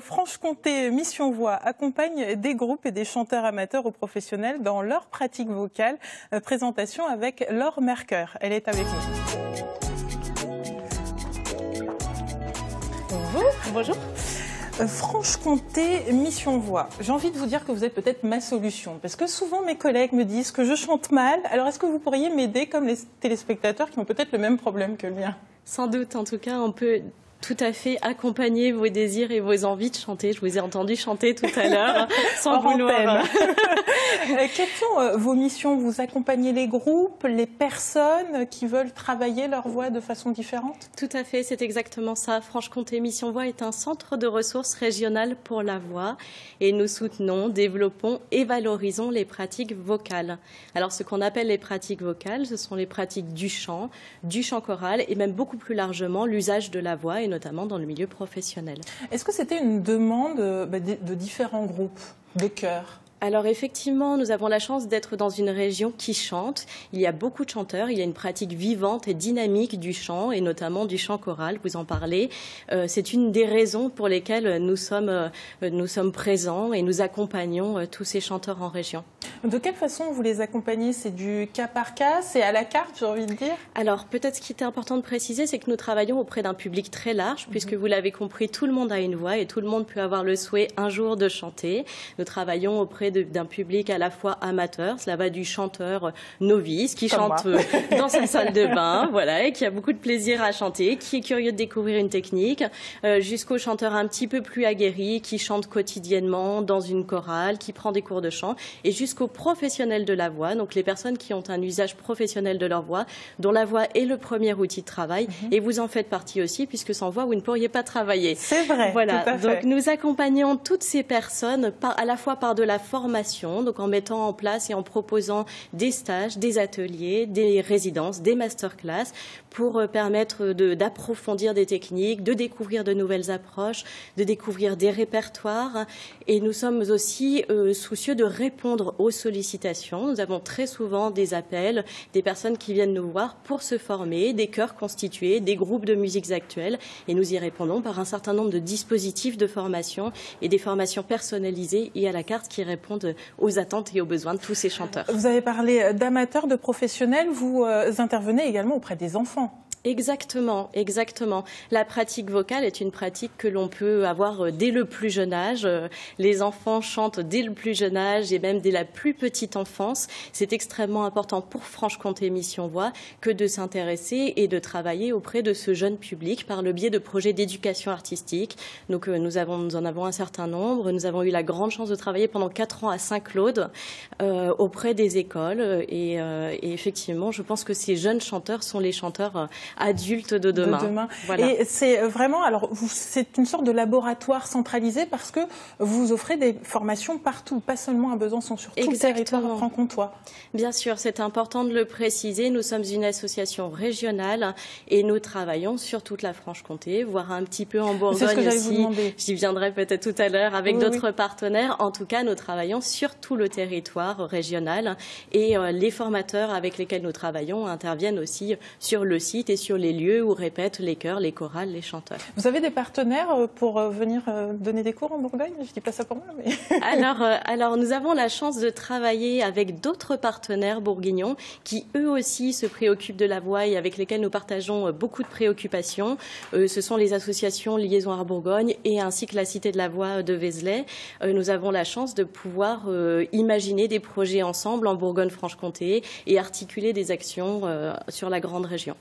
Franche-Comté Mission Voix accompagne des groupes et des chanteurs amateurs ou professionnels dans leur pratique vocale. Présentation avec Laure Mercœur. Elle est avec nous. Bonjour. Bonjour. Franche-Comté Mission Voix. J'ai envie de vous dire que vous êtes peut-être ma solution, parce que souvent mes collègues me disent que je chante mal. Alors est-ce que vous pourriez m'aider comme les téléspectateurs qui ont peut-être le même problème que le mien? Sans doute, en tout cas, on peut tout à fait accompagner vos désirs et vos envies de chanter. Je vous ai entendu chanter tout à l'heure, sans vouloir. Quelles sont vos missions? Vous accompagnez les groupes, les personnes qui veulent travailler leur voix de façon différente? Tout à fait, c'est exactement ça. Franche-Comté Mission Voix est un centre de ressources régional pour la voix et nous soutenons, développons et valorisons les pratiques vocales. Alors ce qu'on appelle les pratiques vocales, ce sont les pratiques du chant choral et même beaucoup plus largement l'usage de la voix et notamment dans le milieu professionnel. Est-ce que c'était une demande de différents groupes de chœurs? Alors effectivement, nous avons la chance d'être dans une région qui chante. Il y a beaucoup de chanteurs, il y a une pratique vivante et dynamique du chant, et notamment du chant choral, vous en parlez. C'est une des raisons pour lesquelles nous sommes présents et nous accompagnons tous ces chanteurs en région. De quelle façon vous les accompagnez? C'est du cas par cas, c'est à la carte, j'ai envie de dire? Alors peut-être ce qui est important de préciser, c'est que nous travaillons auprès d'un public très large, puisque vous l'avez compris, tout le monde a une voix et tout le monde peut avoir le souhait un jour de chanter. Nous travaillons auprès d'un public à la fois amateur, cela va du chanteur novice qui chante dans sa salle de bain, voilà, et qui a beaucoup de plaisir à chanter, qui est curieux de découvrir une technique, jusqu'au chanteur un petit peu plus aguerri, qui chante quotidiennement dans une chorale, qui prend des cours de chant, et jusqu'aux professionnels de la voix, donc les personnes qui ont un usage professionnel de leur voix, dont la voix est le premier outil de travail, et vous en faites partie aussi, puisque sans voix, vous ne pourriez pas travailler. C'est vrai, voilà. Tout à fait. Donc nous accompagnons toutes ces personnes à la fois par de la formation, donc en mettant en place et en proposant des stages, des ateliers, des résidences, des masterclass pour permettre d'approfondir des techniques, de découvrir de nouvelles approches, de découvrir des répertoires. Et nous sommes aussi soucieux de répondre aux sollicitations. Nous avons très souvent des appels, des personnes qui viennent nous voir pour se former, des chœurs constitués, des groupes de musiques actuelles. Et nous y répondons par un certain nombre de dispositifs de formation et des formations personnalisées et à la carte qui répondent aux attentes et aux besoins de tous ces chanteurs. Vous avez parlé d'amateurs, de professionnels, vous intervenez également auprès des enfants. Exactement, exactement. La pratique vocale est une pratique que l'on peut avoir dès le plus jeune âge. Les enfants chantent dès le plus jeune âge et même dès la plus petite enfance. C'est extrêmement important pour Franche-Comté Mission Voix que de s'intéresser et de travailler auprès de ce jeune public par le biais de projets d'éducation artistique. Donc nous en avons un certain nombre. Nous avons eu la grande chance de travailler pendant 4 ans à Saint-Claude auprès des écoles. Et effectivement, je pense que ces jeunes chanteurs sont les chanteurs adultes de demain. Voilà. Et c'est vraiment, alors c'est une sorte de laboratoire centralisé parce que vous offrez des formations partout, pas seulement à Besançon, sur tout le territoire franc-comtois. Bien sûr, c'est important de le préciser. Nous sommes une association régionale et nous travaillons sur toute la Franche-Comté, voire un petit peu en Bourgogne aussi. J'y viendrai peut-être tout à l'heure avec d'autres partenaires. En tout cas, nous travaillons sur tout le territoire régional et les formateurs avec lesquels nous travaillons interviennent aussi sur le site et sur les lieux où répètent les chœurs, les chorales, les chanteurs. Vous avez des partenaires pour venir donner des cours en Bourgogne? Je ne dis pas ça pour moi, mais... alors, nous avons la chance de travailler avec d'autres partenaires bourguignons qui, eux aussi, se préoccupent de la voix et avec lesquels nous partageons beaucoup de préoccupations. Ce sont les associations Liaison Art-Bourgogne et ainsi que la Cité de la Voix de Vézelay. Nous avons la chance de pouvoir imaginer des projets ensemble en Bourgogne-Franche-Comté et articuler des actions sur la grande région.